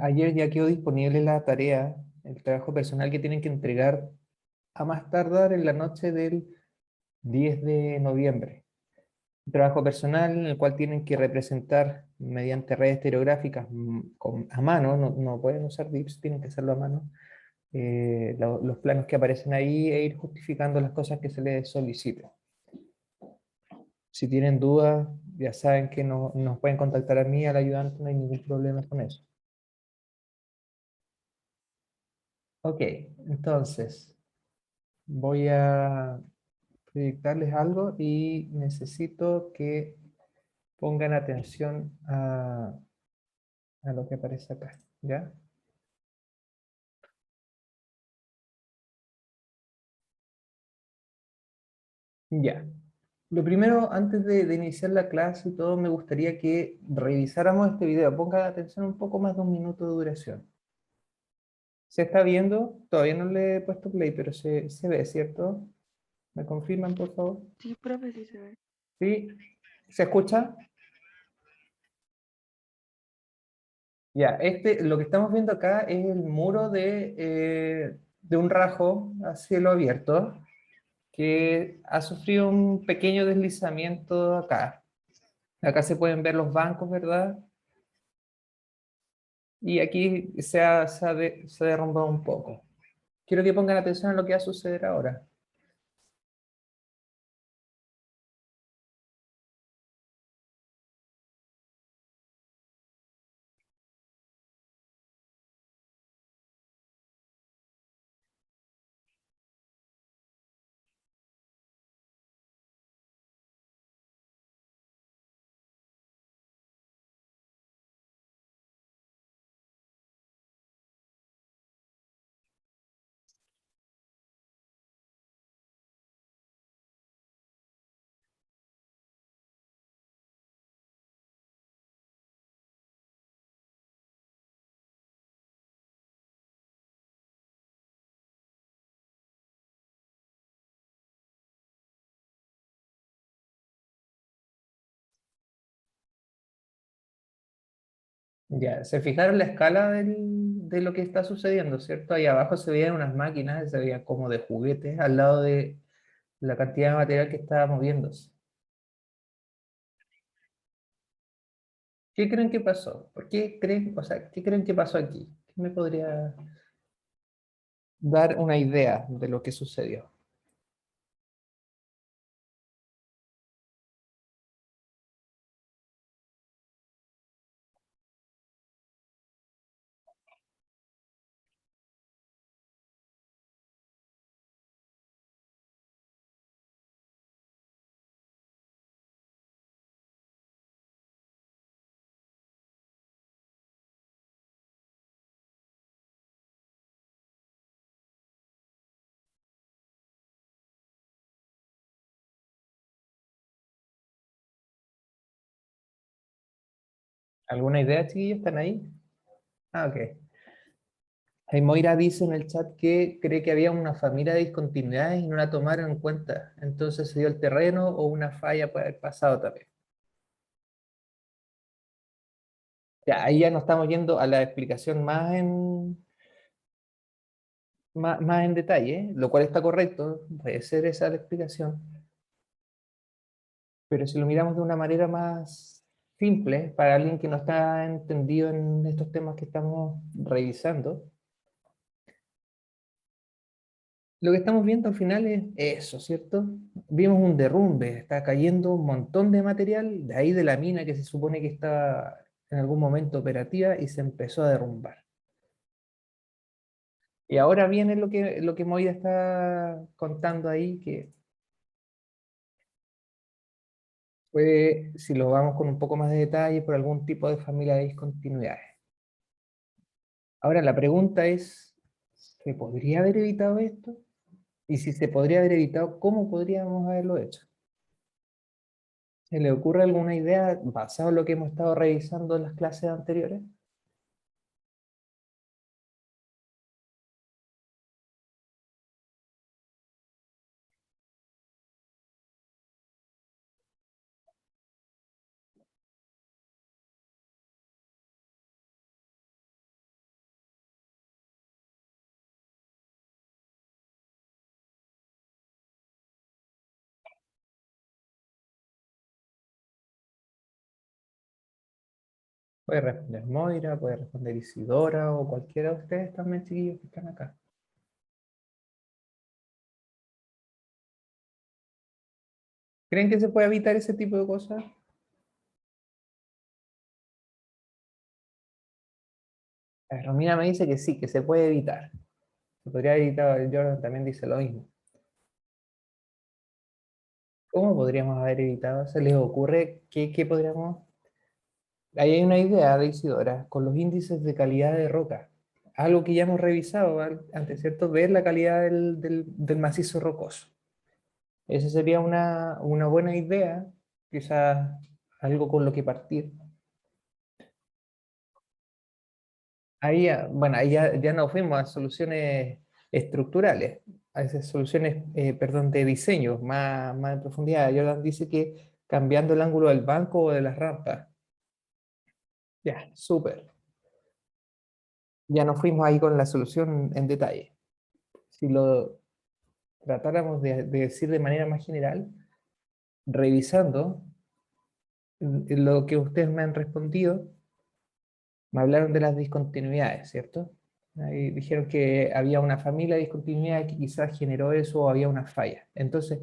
Ayer ya quedó disponible la tarea, el trabajo personal que tienen que entregar a más tardar en la noche del 10 de noviembre. Un trabajo personal en el cual tienen que representar mediante redes estereográficas a mano, no pueden usar DIPS, tienen que hacerlo a mano, los planos que aparecen ahí e ir justificando las cosas que se les soliciten. Si tienen dudas, ya saben que nos pueden contactar a mí, al ayudante, no hay ningún problema con eso. Ok, entonces voy a proyectarles algo y necesito que pongan atención a lo que aparece acá, ¿ya? Ya. Lo primero, antes de iniciar la clase y todo, me gustaría que revisáramos este video. Pongan atención un poco más de un minuto de duración. ¿Se está viendo? Todavía no le he puesto play, pero se ve, ¿cierto? ¿Me confirman, por favor? Sí, profe, sí se ve. ¿Sí? ¿Se escucha? Ya, lo que estamos viendo acá es el muro de un rajo a cielo abierto que ha sufrido un pequeño deslizamiento acá. Acá se pueden ver los bancos, ¿verdad? Y aquí se ha derrumbado un poco. Quiero que pongan atención a lo que va a suceder ahora. Ya, se fijaron la escala de lo que está sucediendo, ¿cierto? Ahí abajo se veían unas máquinas, se veían como de juguetes al lado de la cantidad de material que estaba moviéndose. ¿Qué creen que pasó? ¿Por qué creen, o sea, qué creen que pasó aquí? ¿Qué me podría dar una idea de lo que sucedió? ¿Alguna idea, chiquillos? ¿Están ahí? Ah, ok. Ahí Moira dice en el chat que cree que había una familia de discontinuidades y no la tomaron en cuenta. Entonces se dio el terreno o una falla puede haber pasado también. Ya, ahí ya nos estamos yendo a la explicación más en detalle, ¿eh? Lo cual está correcto, puede ser esa la explicación. Pero si lo miramos de una manera más simple, para alguien que no está entendido en estos temas que estamos revisando, lo que estamos viendo al final es eso, ¿cierto? Vimos un derrumbe, está cayendo un montón de material de ahí de la mina que se supone que estaba en algún momento operativa y se empezó a derrumbar. Y ahora viene lo que Moira está contando ahí, que fue, si lo vamos con un poco más de detalle, por algún tipo de familia de discontinuidades. Ahora la pregunta es, ¿se podría haber evitado esto? Y si se podría haber evitado, ¿cómo podríamos haberlo hecho? ¿Se le ocurre alguna idea basado en lo que hemos estado revisando en las clases anteriores? Puede responder Moira, puede responder Isidora o cualquiera de ustedes también, chiquillos, que están acá. ¿Creen que se puede evitar ese tipo de cosas? Romina me dice que sí, que se puede evitar. Se podría evitar, Jordan también dice lo mismo. ¿Cómo podríamos haber evitado? ¿Se les ocurre qué podríamos? Ahí hay una idea de Isidora, con los índices de calidad de roca. Algo que ya hemos revisado antes, ¿cierto? Ver la calidad del macizo rocoso. Esa sería una buena idea, quizás algo con lo que partir. Ahí, bueno, ahí ya nos fuimos a soluciones estructurales, a esas soluciones, perdón, de diseño, más en profundidad. Jordan dice que cambiando el ángulo del banco o de las rampas. Ya, súper. Ya nos fuimos ahí con la solución en detalle. Si lo tratáramos de decir de manera más general, revisando lo que ustedes me han respondido, me hablaron de las discontinuidades, ¿cierto? Ahí dijeron que había una familia de discontinuidad que quizás generó eso o había una falla. Entonces,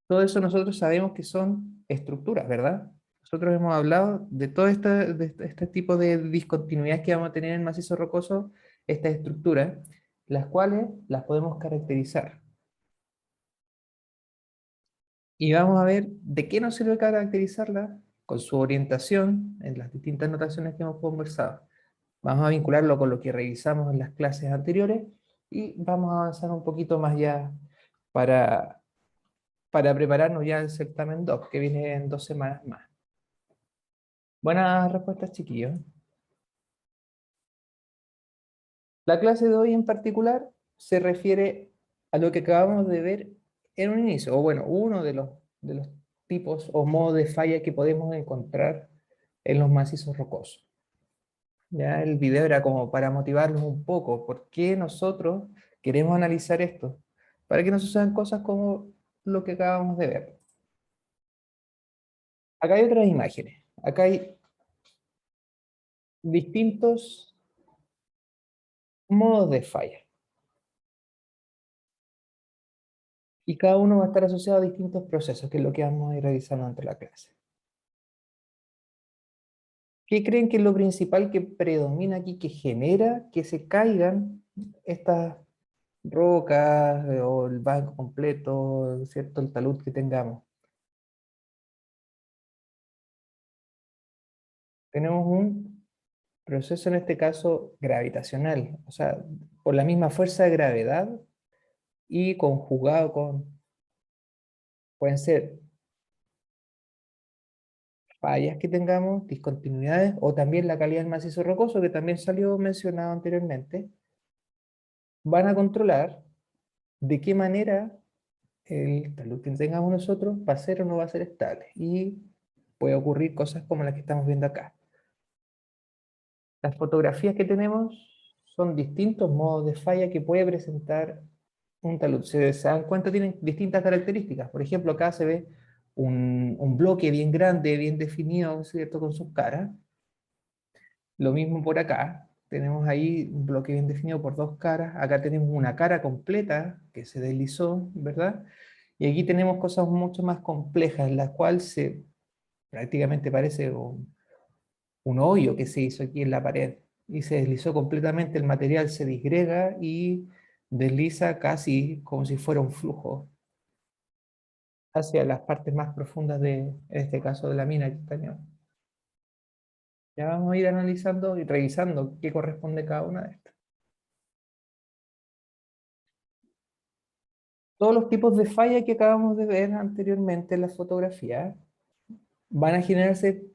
todo eso nosotros sabemos que son estructuras, ¿verdad? Nosotros hemos hablado de todo este tipo de discontinuidades que vamos a tener en macizo rocoso, estas estructuras, las cuales las podemos caracterizar. Y vamos a ver de qué nos sirve caracterizarla con su orientación en las distintas notaciones que hemos conversado. Vamos a vincularlo con lo que revisamos en las clases anteriores y vamos a avanzar un poquito más ya para, para prepararnos ya al certamen 2 que viene en 2 semanas más. Buenas respuestas, chiquillos. La clase de hoy en particular se refiere a lo que acabamos de ver en un inicio, o bueno, uno de los tipos o modos de falla que podemos encontrar en los macizos rocosos. Ya el video era como para motivarlos un poco, ¿por qué nosotros queremos analizar esto? Para que no sucedan cosas como lo que acabamos de ver. Acá hay otras imágenes, acá hay distintos modos de falla. Y cada uno va a estar asociado a distintos procesos, que es lo que vamos a ir revisando durante la clase. ¿Qué creen que es lo principal que predomina aquí, que genera que se caigan estas rocas o el banco completo, ¿cierto? El talud que tengamos. Tenemos un proceso en este caso gravitacional, o sea, por la misma fuerza de gravedad y conjugado con, pueden ser fallas que tengamos, discontinuidades o también la calidad del macizo rocoso, que también salió mencionado anteriormente, van a controlar de qué manera el talud que tengamos nosotros va a ser o no va a ser estable. Y puede ocurrir cosas como las que estamos viendo acá. Las fotografías que tenemos son distintos modos de falla que puede presentar un talud. Se dan cuenta, tienen distintas características. Por ejemplo, acá se ve un bloque bien grande, bien definido, ¿cierto? Con sus caras. Lo mismo por acá. Tenemos ahí un bloque bien definido por dos caras. Acá tenemos una cara completa que se deslizó, ¿verdad? Y aquí tenemos cosas mucho más complejas, en las cuales prácticamente parece un hoyo que se hizo aquí en la pared. Y se deslizó completamente, el material se disgrega y desliza casi como si fuera un flujo hacia las partes más profundas en este caso, de la mina de titanio. Ya vamos a ir analizando y revisando qué corresponde cada una de estas. Todos los tipos de falla que acabamos de ver anteriormente en la fotografía van a generarse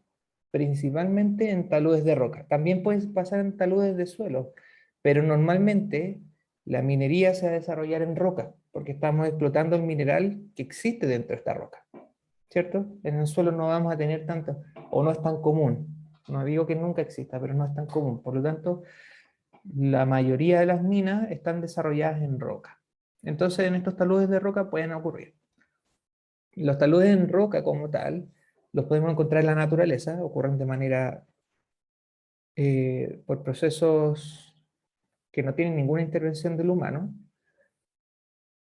principalmente en taludes de roca. También puede pasar en taludes de suelo, pero normalmente la minería se va a desarrollar en roca, porque estamos explotando el mineral que existe dentro de esta roca, ¿cierto? En el suelo no vamos a tener tanto, o no es tan común. No digo que nunca exista, pero no es tan común. Por lo tanto, la mayoría de las minas están desarrolladas en roca. Entonces, en estos taludes de roca pueden ocurrir. Los taludes en roca como tal, los podemos encontrar en la naturaleza, ocurren de manera por procesos que no tienen ninguna intervención del humano.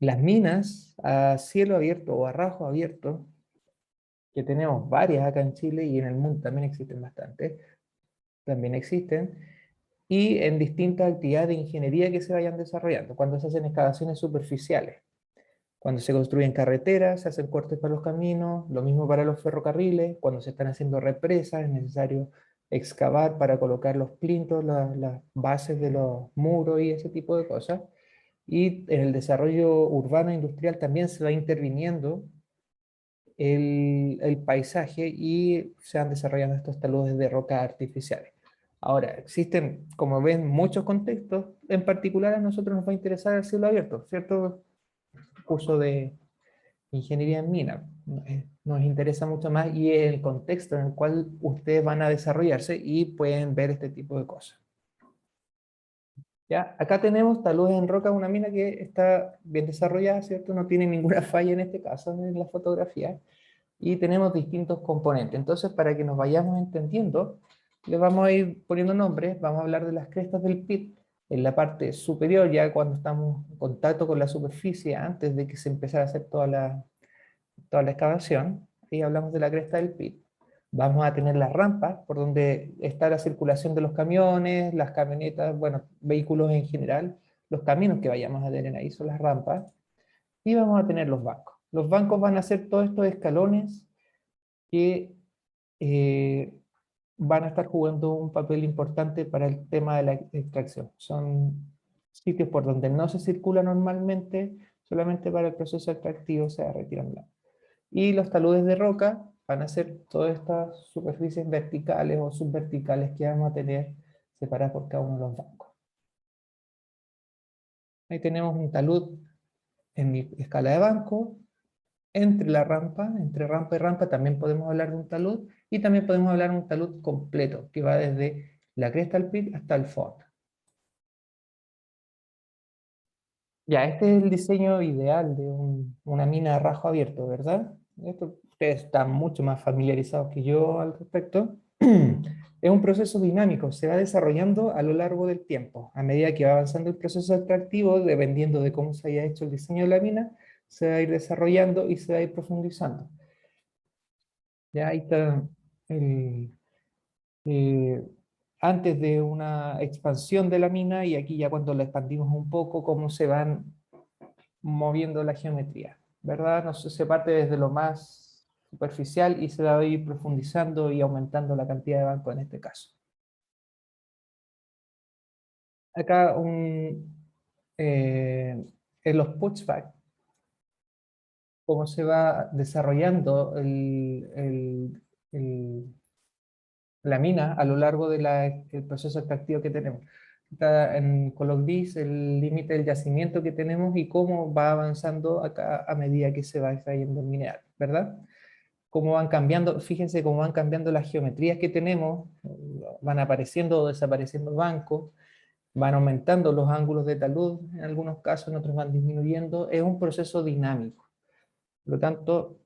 Las minas a cielo abierto o a rajo abierto, que tenemos varias acá en Chile y en el mundo también existen bastantes, también existen, y en distintas actividades de ingeniería que se vayan desarrollando, cuando se hacen excavaciones superficiales, cuando se construyen carreteras, se hacen cortes para los caminos, lo mismo para los ferrocarriles, cuando se están haciendo represas, es necesario excavar para colocar los plintos, las bases de los muros y ese tipo de cosas. Y en el desarrollo urbano e industrial también se va interviniendo el paisaje y se van desarrollando estos taludes de roca artificiales. Ahora, existen, como ven, muchos contextos. En particular a nosotros nos va a interesar el cielo abierto, ¿cierto? Curso de ingeniería en mina. Nos interesa mucho más y el contexto en el cual ustedes van a desarrollarse y pueden ver este tipo de cosas. ¿Ya? Acá tenemos taludes en roca, una mina que está bien desarrollada, ¿cierto? No tiene ninguna falla en este caso en la fotografía. Y tenemos distintos componentes. Entonces, para que nos vayamos entendiendo, les vamos a ir poniendo nombres. Vamos a hablar de las crestas del pit en la parte superior, ya cuando estamos en contacto con la superficie, antes de que se empezara a hacer toda la excavación. Y hablamos de la cresta del pit. Vamos a tener las rampas, por donde está la circulación de los camiones, las camionetas, bueno, vehículos en general. Los caminos que vayamos a tener ahí son las rampas. Y vamos a tener los bancos. Los bancos van a ser todos estos escalones que eh, van a estar jugando un papel importante para el tema de la extracción. Son sitios por donde no se circula normalmente, solamente para el proceso extractivo se retiran blanco. Y los taludes de roca van a ser todas estas superficies verticales o subverticales que vamos a tener separadas por cada uno de los bancos. Ahí tenemos un talud en mi escala de banco. Entre rampa y rampa también podemos hablar de un talud, y también podemos hablar de un talud completo, que va desde la cresta del pit hasta el fondo. Ya, este es el diseño ideal de una mina de rajo abierto, ¿verdad? Esto, ustedes están mucho más familiarizados que yo al respecto. Es un proceso dinámico, se va desarrollando a lo largo del tiempo. A medida que va avanzando el proceso extractivo, dependiendo de cómo se haya hecho el diseño de la mina, se va a ir desarrollando y se va a ir profundizando. Ya ahí está el, eh, antes de una expansión de la mina, y aquí ya cuando la expandimos un poco, cómo se van moviendo la geometría, ¿verdad? No sé, se parte desde lo más superficial y se va a ir profundizando y aumentando la cantidad de bancos en este caso. Acá en los pushback, cómo se va desarrollando la mina a lo largo del proceso extractivo que tenemos. Está en color gris el límite del yacimiento que tenemos y cómo va avanzando acá a medida que se va extrayendo el mineral, ¿verdad? Cómo van cambiando, fíjense cómo van cambiando las geometrías que tenemos, van apareciendo o desapareciendo bancos, van aumentando los ángulos de talud, en algunos casos, en otros van disminuyendo, es un proceso dinámico. Por lo tanto,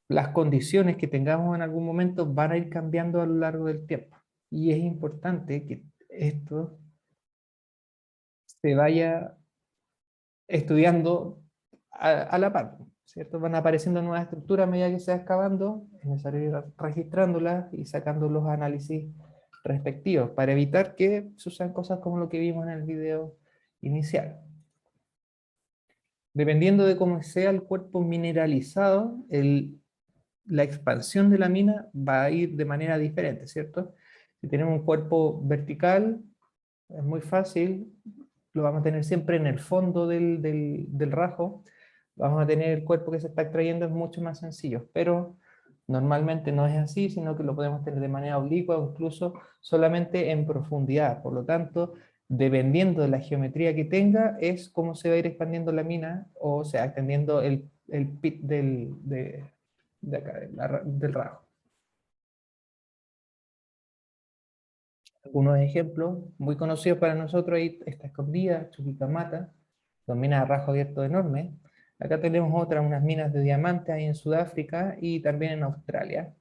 las condiciones que tengamos en algún momento van a ir cambiando a lo largo del tiempo. Y es importante que esto se vaya estudiando a la par, ¿cierto? Van apareciendo nuevas estructuras a medida que se va excavando, es necesario ir registrándolas y sacando los análisis respectivos para evitar que sucedan cosas como lo que vimos en el video inicial. Dependiendo de cómo sea el cuerpo mineralizado, la expansión de la mina va a ir de manera diferente, ¿cierto? Si tenemos un cuerpo vertical, es muy fácil, lo vamos a tener siempre en el fondo del rajo, vamos a tener el cuerpo que se está extrayendo, es mucho más sencillo, pero normalmente no es así, sino que lo podemos tener de manera oblicua o incluso solamente en profundidad. Por lo tanto, dependiendo de la geometría que tenga, es cómo se va a ir expandiendo la mina o sea, extendiendo el pit de acá, del rajo. Algunos ejemplos muy conocidos para nosotros, ahí está Escondida, Chuquicamata, son minas de rajo abierto enormes. Acá tenemos otras, unas minas de diamantes ahí en Sudáfrica y también en Australia,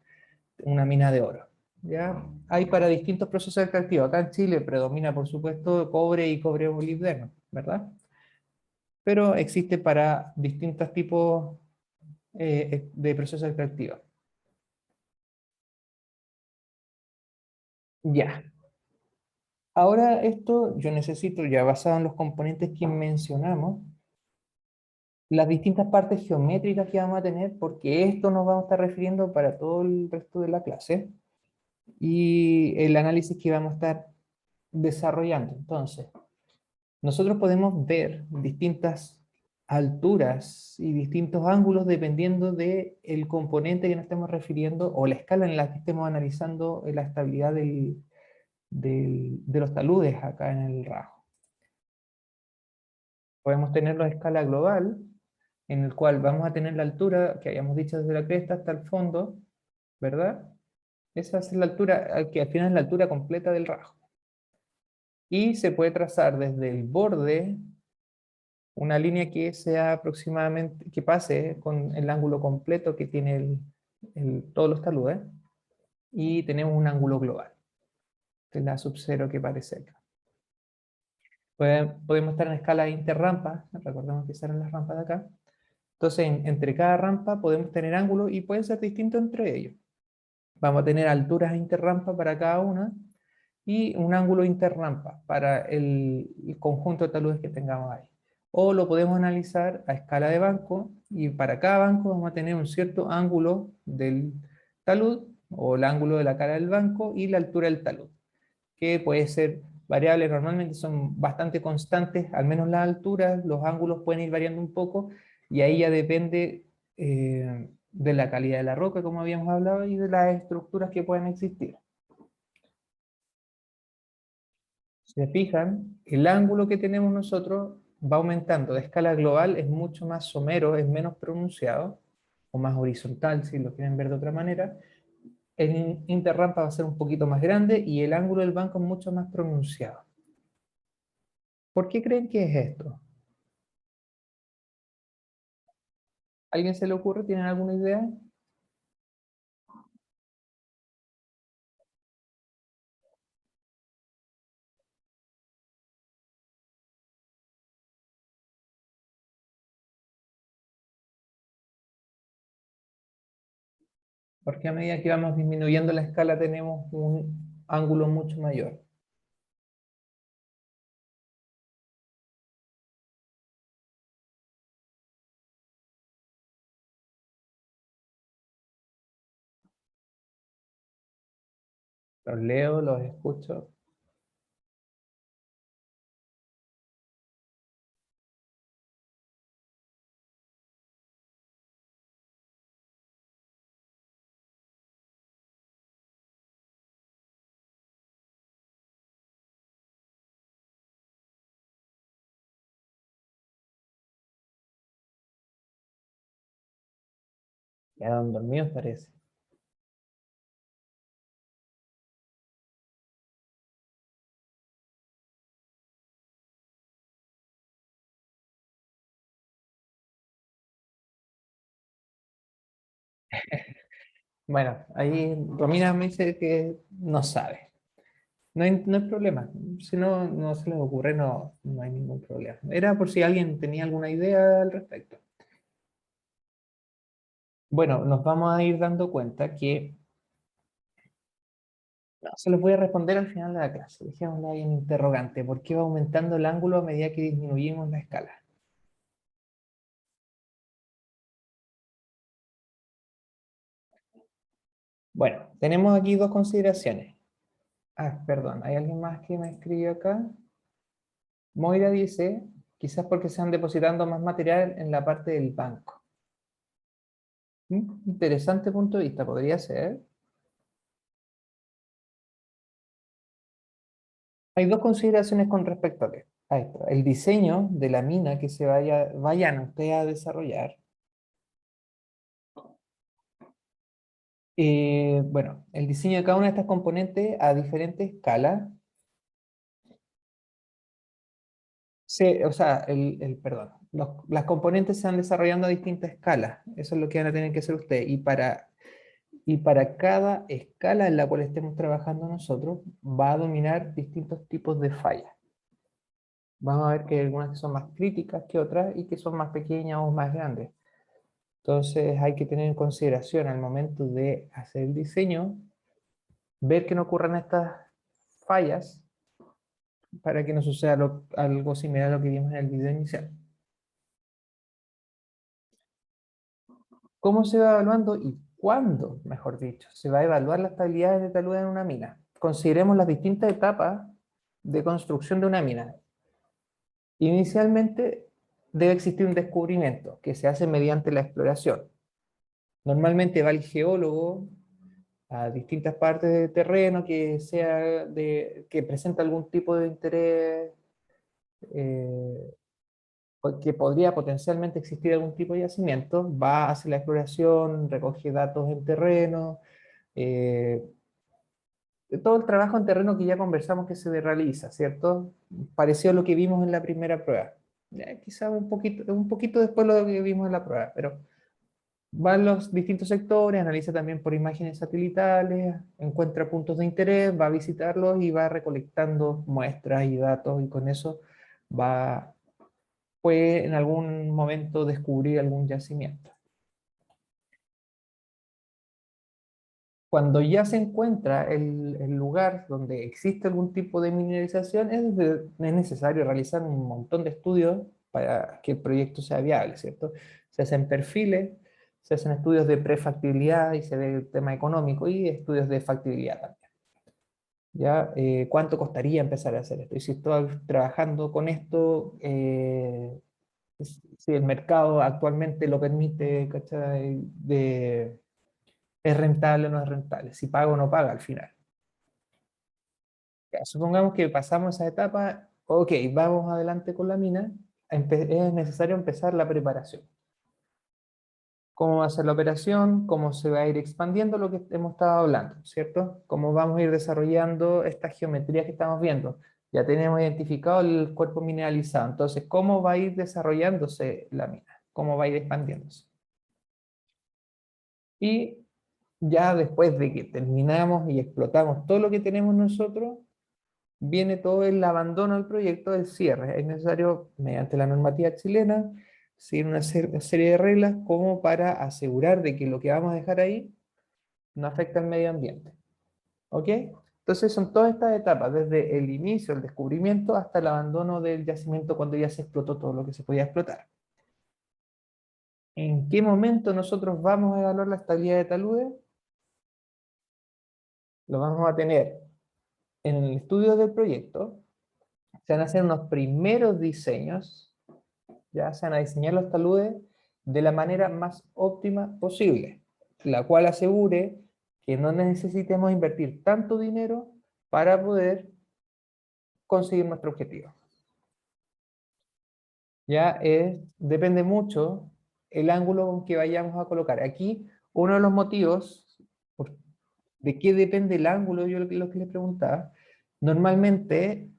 una mina de oro. ¿ya? Hay para distintos procesos extractivos. Acá en Chile predomina, por supuesto, cobre y cobre molibdeno, ¿verdad? Pero existe para distintos tipos de procesos extractivos. Ya. Ahora esto yo necesito, ya basado en los componentes que mencionamos, las distintas partes geométricas que vamos a tener, porque esto nos vamos a estar refiriendo para todo el resto de la clase, y el análisis que vamos a estar desarrollando. Entonces, nosotros podemos ver distintas alturas y distintos ángulos dependiendo del componente que nos estemos refiriendo o la escala en la que estemos analizando la estabilidad de los taludes acá en el rajo. Podemos tenerlo a escala global, en el cual vamos a tener la altura que habíamos dicho desde la cresta hasta el fondo, ¿verdad? Esa es la altura, que al final es la altura completa del rajo. Y se puede trazar desde el borde una línea que sea aproximadamente, que pase con el ángulo completo que tiene todos los taludes, y tenemos un ángulo global, que es la sub-cero que aparece acá. Podemos estar en escala interrampa, recordemos que salen las rampas de acá. Entonces, entre cada rampa podemos tener ángulos y pueden ser distintos entre ellos. Vamos a tener alturas interrampa para cada una y un ángulo interrampa para el conjunto de taludes que tengamos ahí. O lo podemos analizar a escala de banco y para cada banco vamos a tener un cierto ángulo del talud o el ángulo de la cara del banco y la altura del talud, que puede ser variable, normalmente son bastante constantes, al menos las alturas, los ángulos pueden ir variando un poco y ahí ya depende de la calidad de la roca, como habíamos hablado, y de las estructuras que pueden existir. Si se fijan, el ángulo que tenemos nosotros va aumentando. De escala global es mucho más somero, es menos pronunciado, o más horizontal, si lo quieren ver de otra manera. El interrampa va a ser un poquito más grande y el ángulo del banco es mucho más pronunciado. ¿Por qué creen que es esto? ¿Alguien se le ocurre? ¿Tienen alguna idea? Porque a medida que vamos disminuyendo la escala tenemos un ángulo mucho mayor. Los leo, los escucho. Quedan dormidos parece. Bueno, ahí Romina me dice que no sabe. No hay problema. Si no, no se les ocurre, no hay ningún problema. Era por si alguien tenía alguna idea al respecto. Bueno, nos vamos a ir dando cuenta que no, se los voy a responder al final de la clase. Dejémoslo ahí en interrogante. ¿Por qué va aumentando el ángulo a medida que disminuimos la escala? Bueno, tenemos aquí dos consideraciones. Ah, perdón, ¿hay alguien más que me escribió acá? Moira dice, quizás porque se han depositando más material en la parte del banco. Interesante punto de vista, podría ser. Hay dos consideraciones con respecto a esto. El diseño de la mina que vayan ustedes a desarrollar. Bueno, el diseño de cada una de estas componentes a diferentes escalas. O sea, perdón, las componentes se van desarrollando a distintas escalas. Eso es lo que van a tener que hacer ustedes. Y para Y para cada escala en la cual estemos trabajando nosotros, va a dominar distintos tipos de fallas. Vamos a ver que hay algunas que son más críticas que otras y que son más pequeñas o más grandes. Entonces hay que tener en consideración al momento de hacer el diseño, ver que no ocurran estas fallas para que no suceda algo similar a lo que vimos en el video inicial. ¿Cómo se va evaluando y cuándo, mejor dicho, se va a evaluar la estabilidad de taludes en una mina? Consideremos las distintas etapas de construcción de una mina. Inicialmente debe existir un descubrimiento que se hace mediante la exploración. Normalmente va el geólogo a distintas partes del terreno que presenta algún tipo de interés, eh, que podría potencialmente existir algún tipo de yacimiento, va a hacer la exploración, recoge datos en terreno, eh, todo el trabajo en terreno que ya conversamos que se realiza, ¿cierto? Parecido a lo que vimos en la primera prueba. Quizá un poquito después de lo que vimos en la prueba, pero va a los distintos sectores, analiza también por imágenes satelitales, encuentra puntos de interés, va a visitarlos y va recolectando muestras y datos y con eso puede en algún momento descubrir algún yacimiento. Cuando ya se encuentra el lugar donde existe algún tipo de mineralización, es necesario realizar un montón de estudios para que el proyecto sea viable, ¿cierto? Se hacen perfiles, se hacen estudios de prefactibilidad y se ve el tema económico y estudios de factibilidad también. ¿Ya? ¿Cuánto costaría empezar a hacer esto? Y si estoy trabajando con esto, si el mercado actualmente lo permite, ¿cachai? ¿Es rentable o no es rentable? Si paga o no paga al final. Ya, supongamos que pasamos esa etapa, ok, vamos adelante con la mina, es necesario empezar la preparación. ¿Cómo va a ser la operación? ¿Cómo se va a ir expandiendo lo que hemos estado hablando? ¿Cierto? ¿Cómo vamos a ir desarrollando estas geometrías que estamos viendo? Ya tenemos identificado el cuerpo mineralizado, entonces, ¿cómo va a ir desarrollándose la mina? ¿Cómo va a ir expandiéndose? Y ya después de que terminamos y explotamos todo lo que tenemos nosotros, viene todo el abandono del proyecto del cierre. Es necesario, mediante la normativa chilena, seguir una serie de reglas como para asegurar de que lo que vamos a dejar ahí no afecta al medio ambiente. ¿Ok? Entonces son todas estas etapas, desde el inicio, el descubrimiento, hasta el abandono del yacimiento cuando ya se explotó todo lo que se podía explotar. ¿En qué momento nosotros vamos a evaluar la estabilidad de taludes? Lo vamos a tener en el estudio del proyecto. Se van a hacer unos primeros diseños, ya se van a diseñar los taludes de la manera más óptima posible, la cual asegure que no necesitemos invertir tanto dinero para poder conseguir nuestro objetivo. Depende mucho el ángulo con que vayamos a colocar. Aquí, uno de los motivos de qué depende el ángulo, yo lo que les preguntaba, normalmente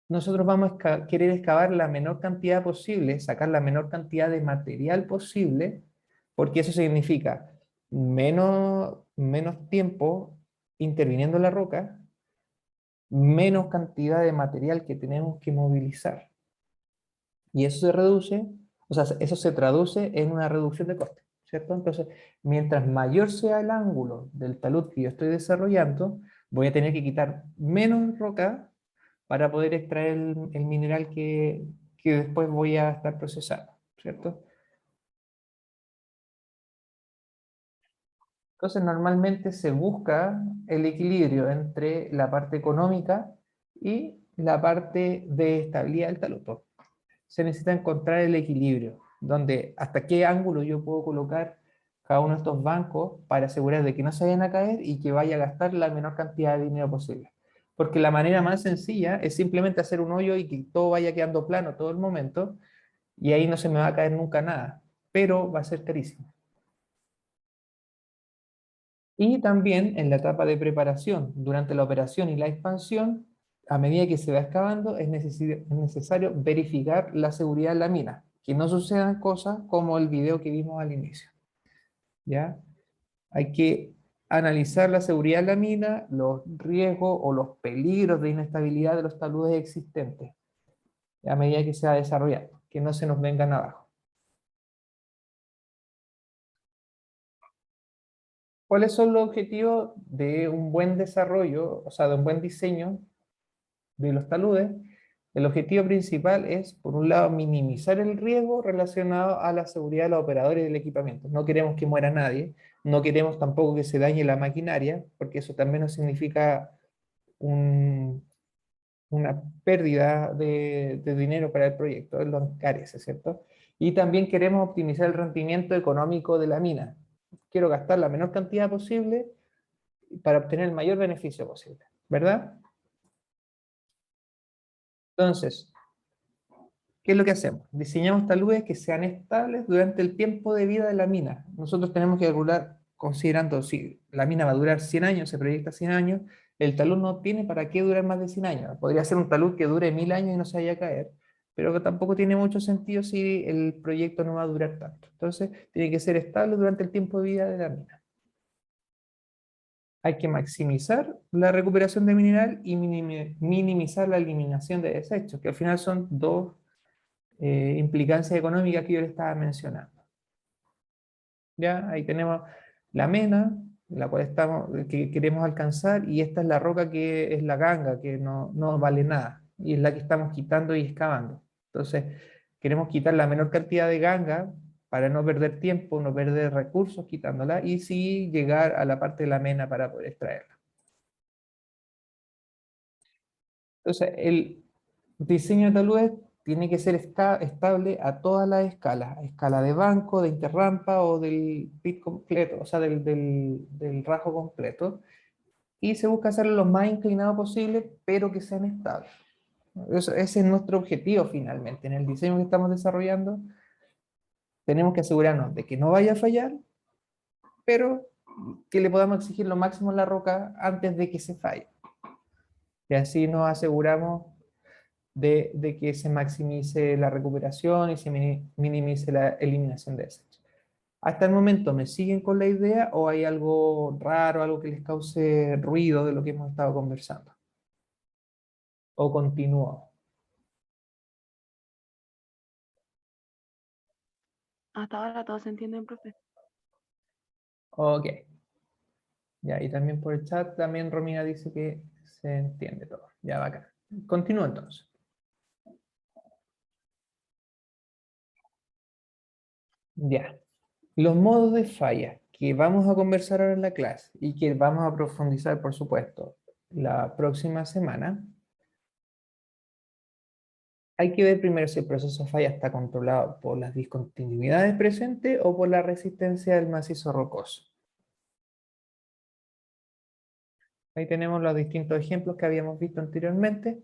nosotros vamos a querer excavar la menor cantidad posible, sacar la menor cantidad de material posible, porque eso significa menos tiempo interviniendo en la roca, menos cantidad de material que tenemos que movilizar. Y eso se reduce, o sea, eso se traduce en una reducción de costes, ¿cierto? Entonces, mientras mayor sea el ángulo del talud que yo estoy desarrollando, voy a tener que quitar menos roca para poder extraer el mineral que después voy a estar procesando, ¿cierto? Entonces, normalmente se busca el equilibrio entre la parte económica y la parte de estabilidad del talud. Se necesita encontrar el equilibrio, donde hasta qué ángulo yo puedo colocar cada uno de estos bancos para asegurar de que no se vayan a caer y que vaya a gastar la menor cantidad de dinero posible. Porque la manera más sencilla es simplemente hacer un hoyo y que todo vaya quedando plano todo el momento, y ahí no se me va a caer nunca nada, pero va a ser carísimo. Y también en la etapa de preparación, durante la operación y la expansión, a medida que se va excavando, es necesario verificar la seguridad de la mina, que no sucedan cosas como el video que vimos al inicio. ¿Ya? Hay que analizar la seguridad de la mina, los riesgos o los peligros de inestabilidad de los taludes existentes a medida que se va desarrollando, que no se nos vengan abajo. ¿Cuáles son los objetivos de un buen desarrollo, o sea, de un buen diseño de los taludes? El objetivo principal es, por un lado, minimizar el riesgo relacionado a la seguridad de los operadores del equipamiento. No queremos que muera nadie, no queremos tampoco que se dañe la maquinaria, porque eso también nos significa una pérdida de dinero para el proyecto, lo encarece, ¿cierto? Y también queremos optimizar el rendimiento económico de la mina. Quiero gastar la menor cantidad posible para obtener el mayor beneficio posible, ¿verdad? Entonces, ¿qué es lo que hacemos? Diseñamos taludes que sean estables durante el tiempo de vida de la mina. Nosotros tenemos que calcular, considerando si la mina va a durar 100 años, se proyecta 100 años, el talud no tiene para qué durar más de 100 años. Podría ser un talud que dure 1000 años y no se vaya a caer, pero que tampoco tiene mucho sentido si el proyecto no va a durar tanto. Entonces, tiene que ser estable durante el tiempo de vida de la mina. Hay que maximizar la recuperación de mineral y minimizar la eliminación de desechos, que al final son dos implicancias económicas que yo le estaba mencionando. ¿Ya? Ahí tenemos la mena, la cual que queremos alcanzar, y esta es la roca que es la ganga, que no vale nada, y es la que estamos quitando y excavando. Entonces, queremos quitar la menor cantidad de ganga para no perder tiempo, no perder recursos quitándola, y sí llegar a la parte de la mena para poder extraerla. Entonces, el diseño de taludes tiene que ser estable a todas las escalas, a escala de banco, de interrampa o del pit completo, o sea, del rajo completo, y se busca hacerlo lo más inclinado posible, pero que sean estables. Ese es nuestro objetivo finalmente. En el diseño que estamos desarrollando, tenemos que asegurarnos de que no vaya a fallar, pero que le podamos exigir lo máximo a la roca antes de que se falle. Y así nos aseguramos de que se maximice la recuperación y se minimice la eliminación de desechos. ¿Hasta el momento me siguen con la idea o hay algo raro, algo que les cause ruido de lo que hemos estado conversando? ¿O continúo? Hasta ahora todo se entiende, profe. Ok. Ya, y también por el chat, también Romina dice que se entiende todo. Ya, bacán. Continúo entonces. Ya. Los modos de falla que vamos a conversar ahora en la clase y que vamos a profundizar, por supuesto, la próxima semana. Hay que ver primero si el proceso de falla está controlado por las discontinuidades presentes o por la resistencia del macizo rocoso. Ahí tenemos los distintos ejemplos que habíamos visto anteriormente.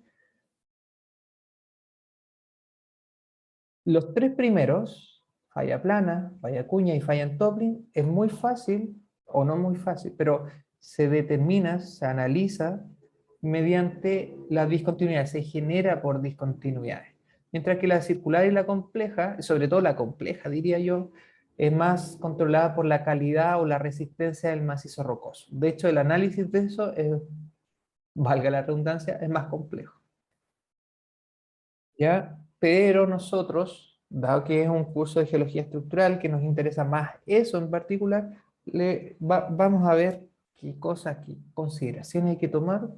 Los tres primeros, falla plana, falla cuña y falla en toppling, es muy fácil, o no muy fácil, pero se determina, se analiza mediante la discontinuidad, se genera por discontinuidades. Mientras que la circular y la compleja, sobre todo la compleja diría yo, es más controlada por la calidad o la resistencia del macizo rocoso. De hecho, el análisis de eso es, valga la redundancia, es más complejo. ¿Ya? Pero nosotros, dado que es un curso de geología estructural que nos interesa más eso en particular, vamos a ver qué cosas, qué consideraciones hay que tomar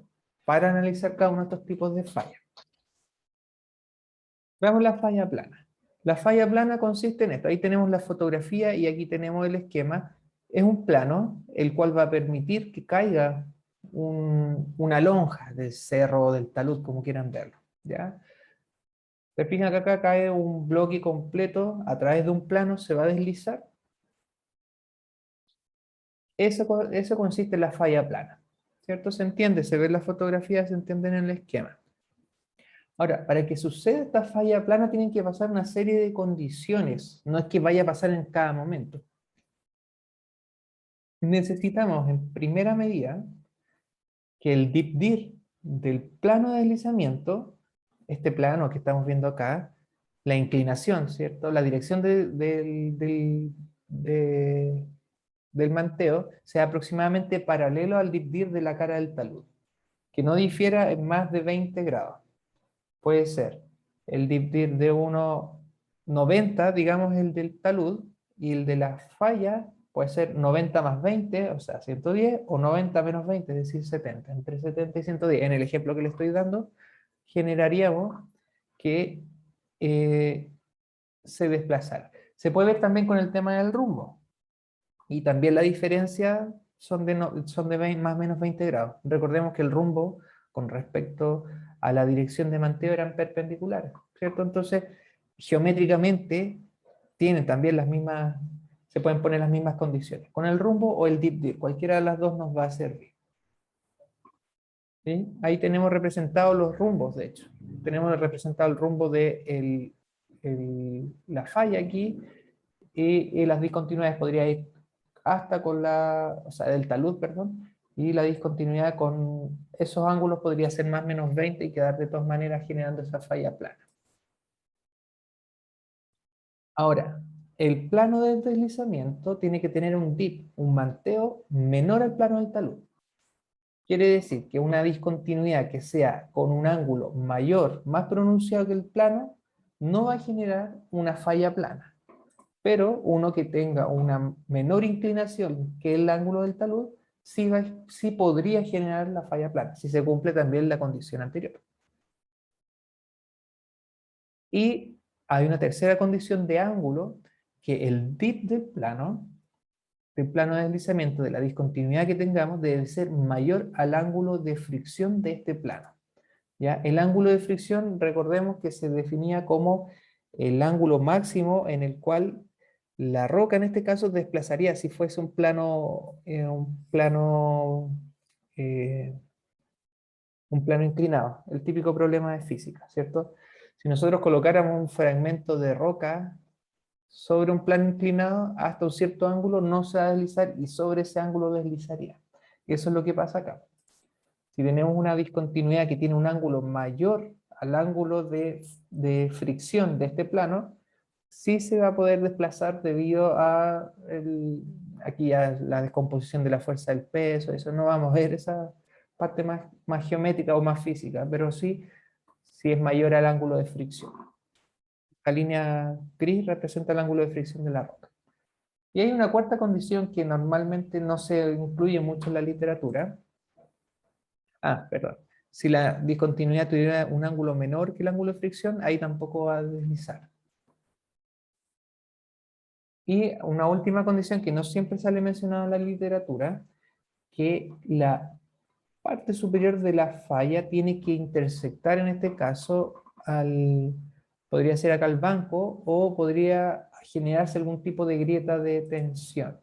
para analizar cada uno de estos tipos de fallas. Veamos la falla plana. La falla plana consiste en esto. Ahí tenemos la fotografía y aquí tenemos el esquema. Es un plano el cual va a permitir que caiga una lonja del cerro o del talud, como quieran verlo. ¿Ya? Se fijan que acá cae un bloque completo a través de un plano, se va a deslizar. Eso consiste en la falla plana. ¿Cierto? Se entiende, se ve en la fotografía, se entiende en el esquema. Ahora, para que suceda esta falla plana tienen que pasar una serie de condiciones. No es que vaya a pasar en cada momento. Necesitamos, en primera medida, que el dip dir del plano de deslizamiento, este plano que estamos viendo acá, la inclinación, ¿cierto? La dirección del del manteo sea aproximadamente paralelo al dip-dir de la cara del talud, que no difiera en más de 20 grados. Puede ser el dip-dir de 1,90, digamos el del talud, y el de la falla puede ser 90 más 20, o sea, 110, o 90 menos 20, es decir, 70. Entre 70 y 110, en el ejemplo que le estoy dando, generaríamos que se desplazara. Se puede ver también con el tema del rumbo. Y también la diferencia son de más o menos 20 grados. Recordemos que el rumbo con respecto a la dirección de manteo eran perpendiculares, ¿cierto? Entonces, geométricamente tienen también las mismas, se pueden poner las mismas condiciones. Con el rumbo o el dip-dir, cualquiera de las dos nos va a servir. ¿Sí? Ahí tenemos representados los rumbos, de hecho. Tenemos representado el rumbo de la falla aquí, y las discontinuidades podría ir hasta con o sea, del talud, perdón, y la discontinuidad con esos ángulos podría ser más o menos 20 y quedar de todas maneras generando esa falla plana. Ahora, el plano de deslizamiento tiene que tener un dip, un manteo menor al plano del talud. Quiere decir que una discontinuidad que sea con un ángulo mayor, más pronunciado que el plano, no va a generar una falla plana. Pero uno que tenga una menor inclinación que el ángulo del talud, sí podría generar la falla plana, si se cumple también la condición anterior. Y hay una tercera condición de ángulo, que el dip del plano de deslizamiento, de la discontinuidad que tengamos, debe ser mayor al ángulo de fricción de este plano. ¿Ya? El ángulo de fricción, recordemos que se definía como el ángulo máximo en el cual la roca en este caso desplazaría, si fuese eh, un plano inclinado, el típico problema de física, ¿cierto? Si nosotros colocáramos un fragmento de roca sobre un plano inclinado, hasta un cierto ángulo no se va a deslizar y sobre ese ángulo deslizaría. Y eso es lo que pasa acá. Si tenemos una discontinuidad que tiene un ángulo mayor al ángulo de fricción de este plano, sí se va a poder desplazar debido a aquí a la descomposición de la fuerza del peso. Eso no vamos a ver esa parte más geométrica o más física, pero sí es mayor al ángulo de fricción. La línea gris representa el ángulo de fricción de la roca. Y hay una cuarta condición que normalmente no se incluye mucho en la literatura. Perdón. Si la discontinuidad tuviera un ángulo menor que el ángulo de fricción, ahí tampoco va a deslizar. Y una última condición que no siempre sale mencionada en la literatura, que la parte superior de la falla tiene que intersectar en este caso podría ser acá el banco, o podría generarse algún tipo de grieta de tensión.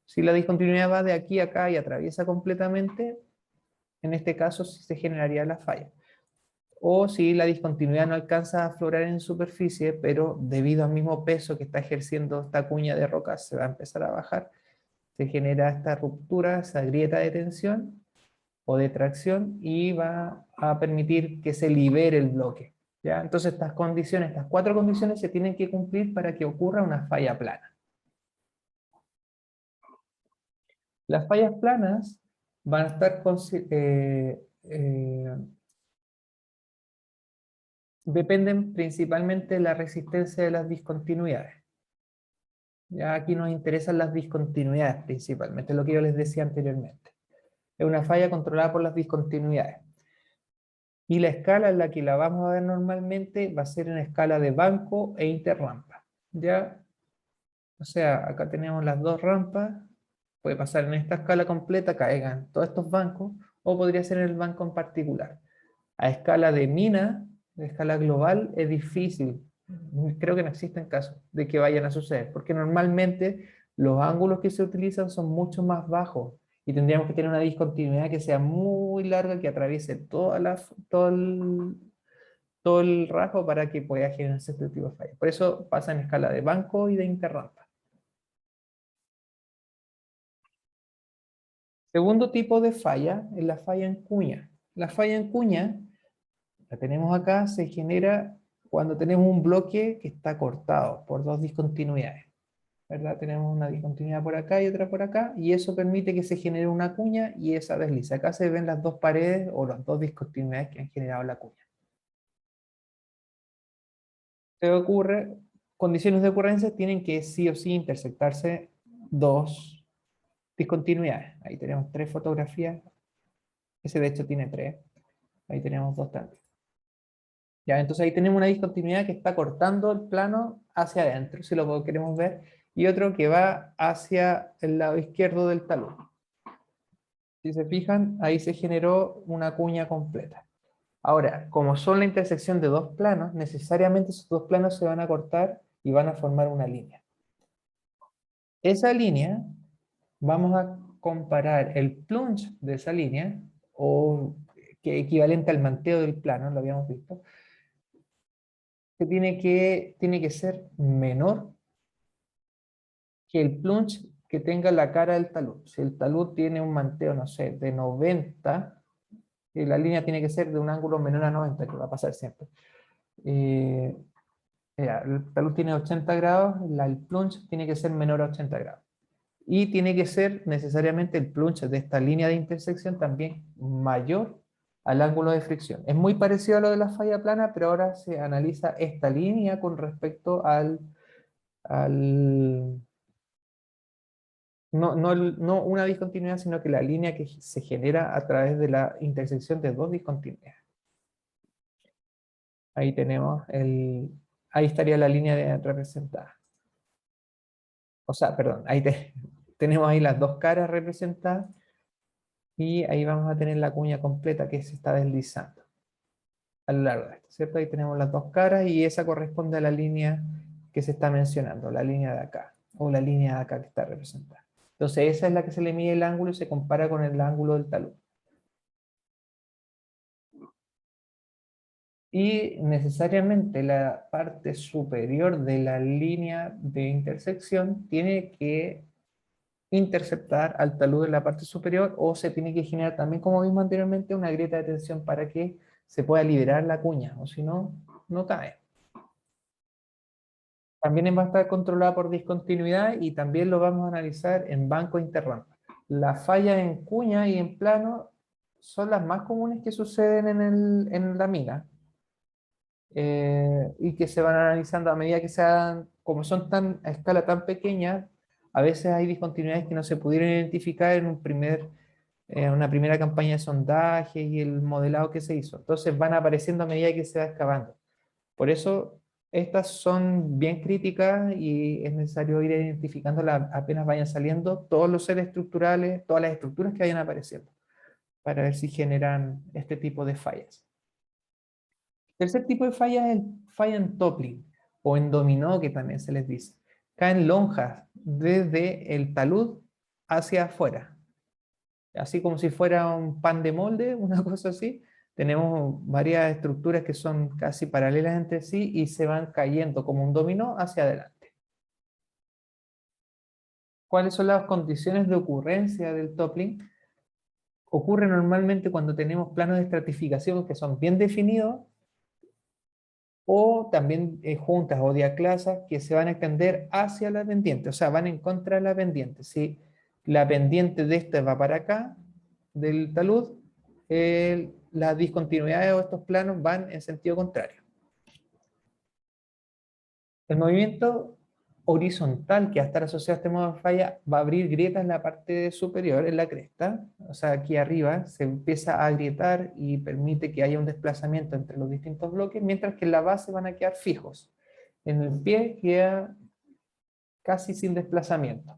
Si la discontinuidad va de aquí a acá y atraviesa completamente, en este caso sí se generaría la falla. O si la discontinuidad no alcanza a aflorar en superficie, pero debido al mismo peso que está ejerciendo esta cuña de roca se va a empezar a bajar, se genera esta ruptura, esa grieta de tensión o de tracción, y va a permitir que se libere el bloque. ¿Ya? Entonces estas cuatro condiciones se tienen que cumplir para que ocurra una falla plana. Las fallas planas van a estar dependen principalmente de la resistencia de las discontinuidades. Ya aquí nos interesan las discontinuidades principalmente, lo que yo les decía anteriormente. Es una falla controlada por las discontinuidades. Y la escala en la que la vamos a ver normalmente va a ser en escala de banco e interrampa. ¿Ya? O sea, acá tenemos las dos rampas. Puede pasar en esta escala completa, caigan todos estos bancos, o podría ser en el banco en particular. A escala de mina, a escala global, es difícil. Creo que no existen casos de que vayan a suceder, porque normalmente los ángulos que se utilizan son mucho más bajos y tendríamos que tener una discontinuidad que sea muy larga, que atraviese todo el rasgo para que pueda generarse este tipo de fallas. Por eso pasa en escala de banco y de interrampa. Segundo tipo de falla es la falla en cuña. La falla en cuña, la tenemos acá, se genera cuando tenemos un bloque que está cortado por dos discontinuidades. ¿verdad? Tenemos una discontinuidad por acá y otra por acá, y eso permite que se genere una cuña y esa desliza. Acá se ven las dos paredes o las dos discontinuidades que han generado la cuña. Se ocurre, condiciones de ocurrencia tienen que sí o sí intersectarse dos discontinuidades. Ahí tenemos tres fotografías, ese de hecho tiene tres, ahí tenemos dos también. Ya, entonces ahí tenemos una discontinuidad que está cortando el plano hacia adentro, si lo queremos ver, y otro que va hacia el lado izquierdo del talud. Si se fijan, ahí se generó una cuña completa. Ahora, como son la intersección de dos planos, necesariamente esos dos planos se van a cortar y van a formar una línea. Esa línea, vamos a comparar el plunge de esa línea, o que equivalente al manteo del plano, lo habíamos visto, que tiene que ser menor que el plunge que tenga la cara del talud. Si el talud tiene un manteo, no sé, de 90, la línea tiene que ser de un ángulo menor a 90, que va a pasar siempre. El talud tiene 80 grados, el plunge tiene que ser menor a 80 grados. Y tiene que ser necesariamente el plunge de esta línea de intersección también mayor al ángulo de fricción. Es muy parecido a lo de la falla plana, pero ahora se analiza esta línea con respecto no una discontinuidad, sino que la línea que se genera a través de la intersección de dos discontinuidades. Ahí tenemos ahí estaría la línea representada. O sea, perdón, tenemos ahí las dos caras representadas y ahí vamos a tener la cuña completa que se está deslizando a lo largo de esto, ¿cierto? Ahí tenemos las dos caras y esa corresponde a la línea que se está mencionando, la línea de acá, o la línea de acá que está representada. Entonces esa es la que se le mide el ángulo y se compara con el ángulo del talud. Y necesariamente la parte superior de la línea de intersección tiene que interceptar al talud en la parte superior, o se tiene que generar también, como vimos anteriormente, una grieta de tensión para que se pueda liberar la cuña, o si no, no cae. También va a estar controlada por discontinuidad y también lo vamos a analizar en banco interrampa. Las fallas en cuña y en plano son las más comunes que suceden en la mina, y que se van analizando a medida que se hagan, como son a escala tan pequeña, a veces hay discontinuidades que no se pudieron identificar en una primera campaña de sondaje y el modelado que se hizo. Entonces van apareciendo a medida que se va excavando. Por eso estas son bien críticas y es necesario ir identificándolas apenas vayan saliendo todos los seres estructurales, todas las estructuras que vayan apareciendo, para ver si generan este tipo de fallas. Tercer tipo de falla es el falla en toppling o en dominó, que también se les dice. Caen lonjas desde el talud hacia afuera, así como si fuera un pan de molde, una cosa así. Tenemos varias estructuras que son casi paralelas entre sí y se van cayendo como un dominó hacia adelante. ¿Cuáles son las condiciones de ocurrencia del toppling? Ocurre normalmente cuando tenemos planos de estratificación que son bien definidos, o también juntas o diaclasas que se van a extender hacia la pendiente, o sea, van en contra de la pendiente. Si la pendiente de esta va para acá, del talud, las discontinuidades o estos planos van en sentido contrario. El movimiento horizontal que va a estar asociado a este modo de falla va a abrir grietas en la parte superior, en la cresta, o sea, aquí arriba se empieza a agrietar y permite que haya un desplazamiento entre los distintos bloques, mientras que en la base van a quedar fijos. En el pie queda casi sin desplazamiento.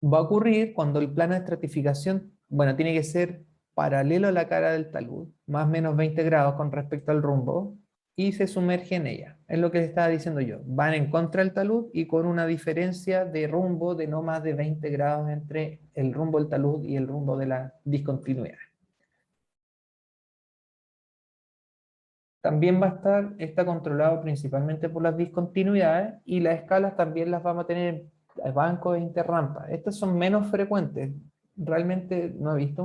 Va a ocurrir cuando el plano de estratificación, bueno, tiene que ser paralelo a la cara del talud, más o menos 20 grados con respecto al rumbo, y se sumerge en ella. Es lo que les estaba diciendo yo. Van en contra del talud y con una diferencia de rumbo de no más de 20 grados entre el rumbo del talud y el rumbo de la discontinuidad. También está controlado principalmente por las discontinuidades, y las escalas también las vamos a tener en bancos de interrampa. Estas son menos frecuentes. Realmente no he visto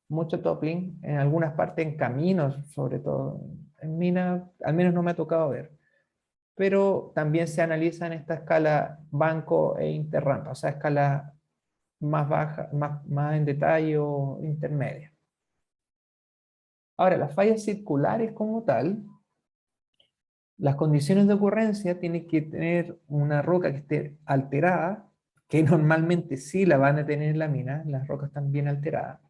mucho toppling, en algunas partes en caminos, sobre todo. En minas, al menos no me ha tocado ver. pero también se analiza en esta escala banco e interrampa, o sea, escala más baja, más en detalle o intermedia. Ahora, las fallas circulares como tal, las condiciones de ocurrencia tienen que tener una roca que esté alterada, que normalmente sí la van a tener en la mina, las rocas están bien alteradas.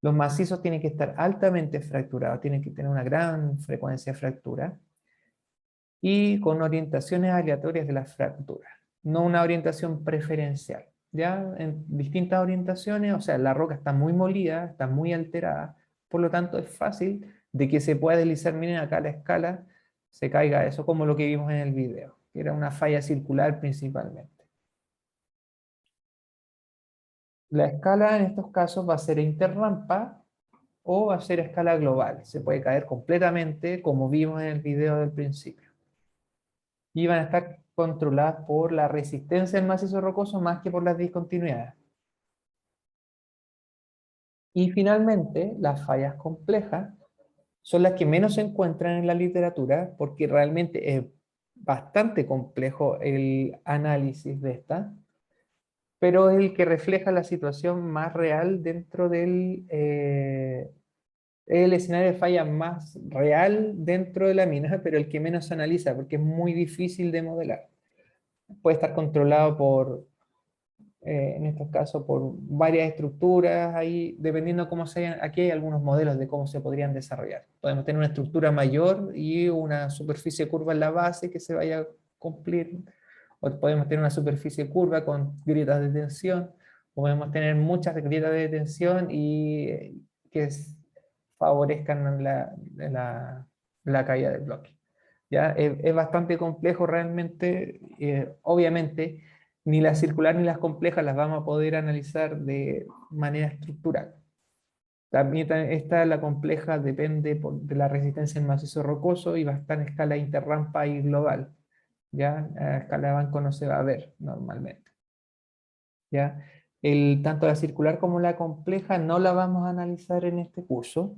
Los macizos tienen que estar altamente fracturados, tienen que tener una gran frecuencia de fractura y con orientaciones aleatorias de las fracturas, no una orientación preferencial. ¿Ya? En distintas orientaciones, o sea, la roca está muy molida, está muy alterada, por lo tanto es fácil de que se pueda deslizar, miren acá la escala, se caiga eso como lo que vimos en el video, que era una falla circular principalmente. La escala en estos casos va a ser interrampa o va a ser a escala global. Se puede caer completamente, como vimos en el video del principio. Y van a estar controladas por la resistencia del macizo rocoso más que por las discontinuidades. Y finalmente, las fallas complejas son las que menos se encuentran en la literatura porque realmente es bastante complejo el análisis de esta, pero es el que refleja la situación más real dentro del el escenario de falla más real dentro de la mina, pero el que menos se analiza porque es muy difícil de modelar. Puede estar controlado por, en estos casos, por varias estructuras, ahí, dependiendo cómo sean, aquí hay algunos modelos de cómo se podrían desarrollar. Podemos tener una estructura mayor y una superficie curva en la base que se vaya a cumplir, o podemos tener una superficie curva con grietas de tensión, o podemos tener muchas grietas de tensión y que favorezcan la caída del bloque. ¿Ya? Es bastante complejo realmente, obviamente ni las circulares ni las complejas las vamos a poder analizar de manera estructural. También esta, la compleja, depende de la resistencia en macizo rocoso y va a estar en escala interrampa y global. ¿Ya? A escala de banco no se va a ver normalmente. ¿Ya? Tanto la circular como la compleja no la vamos a analizar en este curso,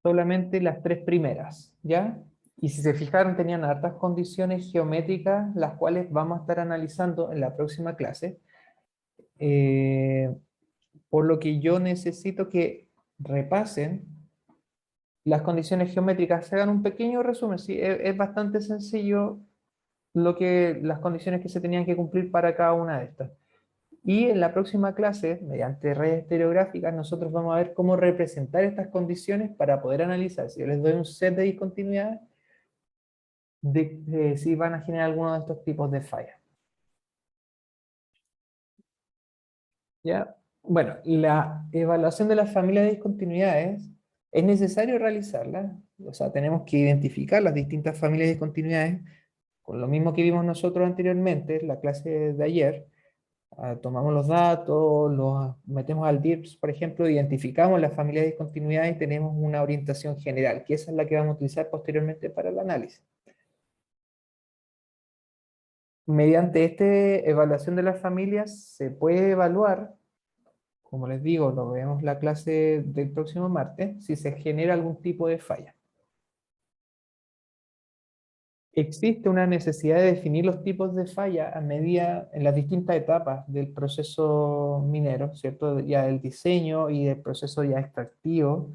solamente las tres primeras, ¿ya? Y si se fijaron, tenían hartas condiciones geométricas, las cuales vamos a estar analizando en la próxima clase. Eh, por lo que yo necesito que repasen las condiciones geométricas, se hagan un pequeño resumen, ¿sí? Es bastante sencillo las condiciones que se tenían que cumplir para cada una de estas. Y en la próxima clase, mediante redes estereográficas, nosotros vamos a ver cómo representar estas condiciones para poder analizar. Si yo les doy un set de discontinuidades, de si van a generar alguno de estos tipos de fallas. ¿Ya? Bueno, la evaluación de las familias de discontinuidades es necesario realizarla. O sea, tenemos que identificar las distintas familias de discontinuidades con lo mismo que vimos nosotros anteriormente, en la clase de ayer. Tomamos los datos, los metemos al DIRPS, por ejemplo, identificamos las familias de discontinuidad y tenemos una orientación general, que esa es la que vamos a utilizar posteriormente para el análisis. Mediante esta evaluación de las familias se puede evaluar, como les digo, lo vemos en la clase del próximo martes, si se genera algún tipo de falla. Existe una necesidad de definir los tipos de falla a medida en las distintas etapas del proceso minero, ¿cierto? Ya el diseño y el proceso ya extractivo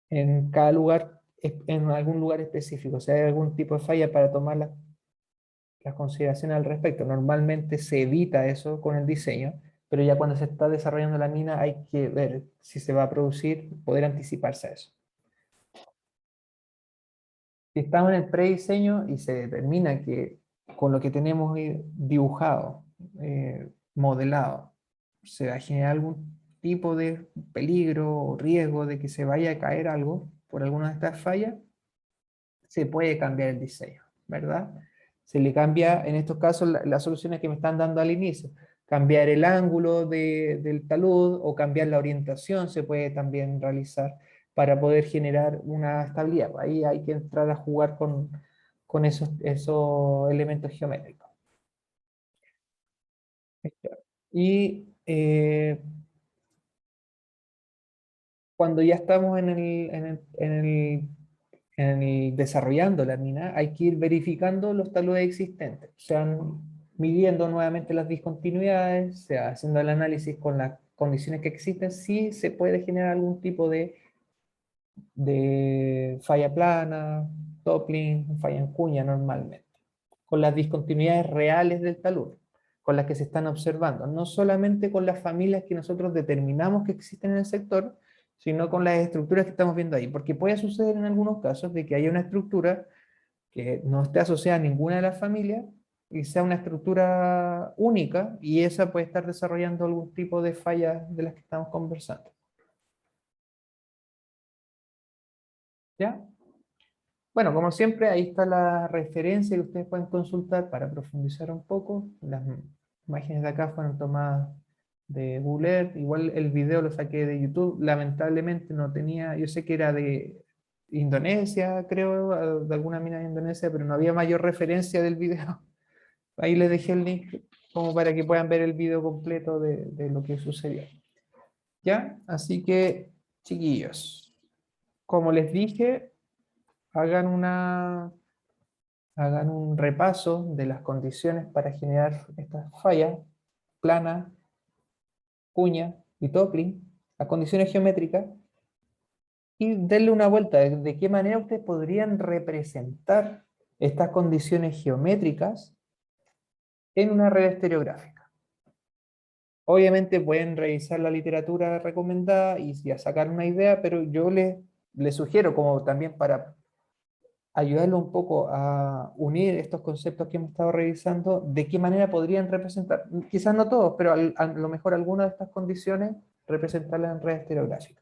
en cada lugar, en algún lugar específico. O sea, hay algún tipo de falla para tomar las consideraciones al respecto. Normalmente se evita eso con el diseño, pero ya cuando se está desarrollando la mina hay que ver si se va a producir, poder anticiparse a eso. Si estamos en el prediseño y se determina que con lo que tenemos dibujado, modelado, se va a generar algún tipo de peligro o riesgo de que se vaya a caer algo por alguna de estas fallas, se puede cambiar el diseño, ¿verdad? Se le cambia, en estos casos, las soluciones que me están dando al inicio. Cambiar el ángulo del talud o cambiar la orientación se puede también realizar para poder generar una estabilidad. Ahí hay que entrar a jugar con esos elementos geométricos. Y cuando ya estamos en el desarrollando la mina, hay que ir verificando los taludes existentes, o sea, midiendo nuevamente las discontinuidades, o sea, haciendo el análisis con las condiciones que existen, si se puede generar algún tipo de falla plana, toppling, falla en cuña normalmente, con las discontinuidades reales del talud, con las que se están observando, no solamente con las familias que nosotros determinamos que existen en el sector, sino con las estructuras que estamos viendo ahí, porque puede suceder en algunos casos de que haya una estructura que no esté asociada a ninguna de las familias y sea una estructura única y esa puede estar desarrollando algún tipo de falla de las que estamos conversando. ¿Ya? Bueno, como siempre, ahí está la referencia que ustedes pueden consultar para profundizar un poco. Las imágenes de acá fueron tomadas de Google Earth. Igual el video lo saqué de YouTube. Lamentablemente no tenía, yo sé que era de Indonesia, creo, de alguna mina de Indonesia, pero no había mayor referencia del video. Ahí les dejé el link como para que puedan ver el video completo de lo que sucedió. ¿Ya? Así que, chiquillos, como les dije, hagan hagan un repaso de las condiciones para generar estas fallas, plana, cuña y toppling, las condiciones geométricas, y denle una vuelta de qué manera ustedes podrían representar estas condiciones geométricas en una red estereográfica. Obviamente pueden revisar la literatura recomendada y ya sacar una idea, pero yo les sugiero, como también para ayudarlo un poco a unir estos conceptos que hemos estado revisando, de qué manera podrían representar, quizás no todos, pero a lo mejor algunas de estas condiciones, representarlas en red estereográfica.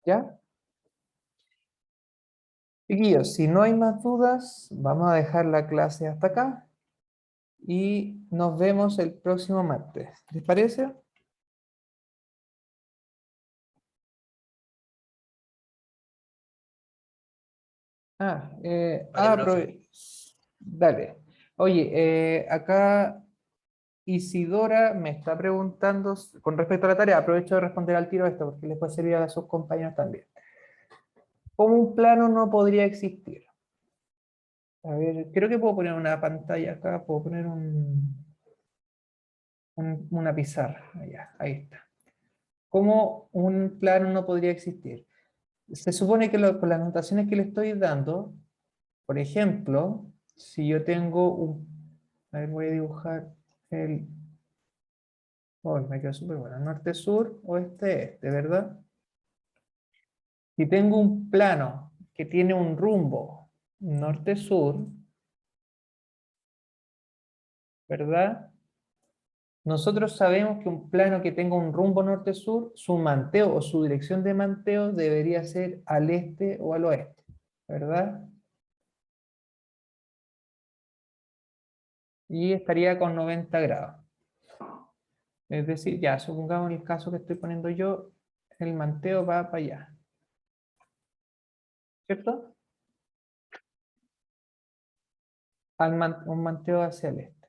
¿Ya? Chiquillos, si no hay más dudas, vamos a dejar la clase hasta acá y nos vemos el próximo martes. ¿Les parece? Vale, profe. Dale. Oye, acá Isidora me está preguntando con respecto a la tarea, aprovecho de responder al tiro esto porque les puede servir a sus compañeros también. ¿Cómo un plano no podría existir? A ver, creo que puedo poner una pantalla acá, puedo poner una pizarra. Allá, ahí está. ¿Cómo un plano no podría existir? Se supone que con las notaciones que le estoy dando, por ejemplo, si yo tengo a ver, voy a dibujar el... Oh, me quedó súper bueno. Norte-sur, oeste-este, ¿verdad? Si tengo un plano que tiene un rumbo norte-sur, ¿verdad? Nosotros sabemos que un plano que tenga un rumbo norte-sur, su manteo o su dirección de manteo debería ser al este o al oeste, ¿verdad? Y estaría con 90 grados. Es decir, ya, supongamos en el caso que estoy poniendo yo, el manteo va para allá. ¿Cierto? Un manteo hacia el este.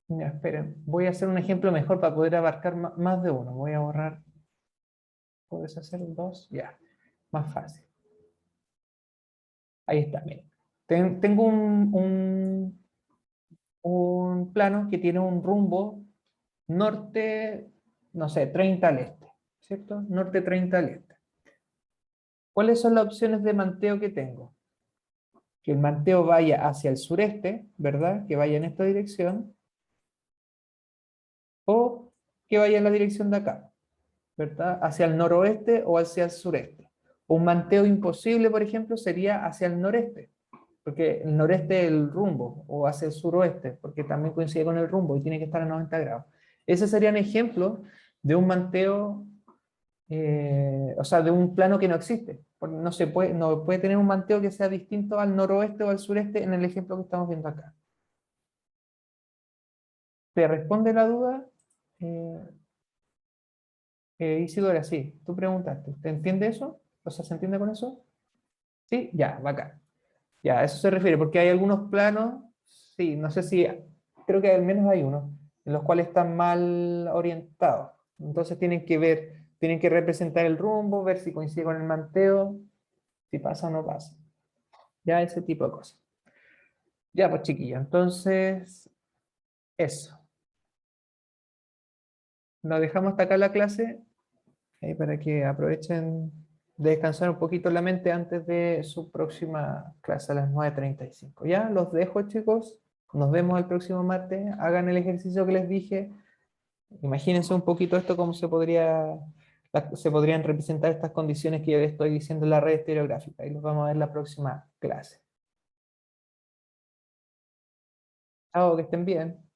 Ya, esperen, voy a hacer un ejemplo mejor para poder abarcar más de uno. Voy a borrar. ¿Puedes hacer dos? Ya, más fácil. Ahí está, miren. Tengo un plano que tiene un rumbo norte, no sé, 30 al este, ¿cierto? Norte 30 al este. ¿Cuáles son las opciones de manteo que tengo? Que el manteo vaya hacia el sureste, ¿verdad? Que vaya en esta dirección, o que vaya en la dirección de acá, ¿verdad? Hacia el noroeste o hacia el sureste. Un manteo imposible, por ejemplo, sería hacia el noreste, porque el noreste es el rumbo, o hacia el suroeste, porque también coincide con el rumbo y tiene que estar a 90 grados. Ese serían ejemplos de un manteo, o sea, de un plano que no existe. Porque no puede tener un manteo que sea distinto al noroeste o al sureste en el ejemplo que estamos viendo acá. ¿Te responde la duda? Eh, Isidora, sí, tú preguntaste. ¿Te entiende eso? O sea, ¿se entiende con eso? Sí, ya, bacán. Ya, a eso se refiere, porque hay algunos planos, sí, no sé si, creo que al menos hay unos, en los cuales están mal orientados. Entonces tienen que representar el rumbo, ver si coincide con el manteo. si pasa o no pasa. Ya ese tipo de cosas. Ya, pues chiquillos, entonces, eso. Nos dejamos hasta acá la clase, para que aprovechen de descansar un poquito la mente antes de su próxima clase a las 9:35. Ya, los dejo, chicos. Nos vemos el próximo martes. Hagan el ejercicio que les dije. Imagínense un poquito esto, cómo se podrían representar estas condiciones que yo les estoy diciendo en la red estereográfica. Y los vamos a ver en la próxima clase. Chao, que estén bien.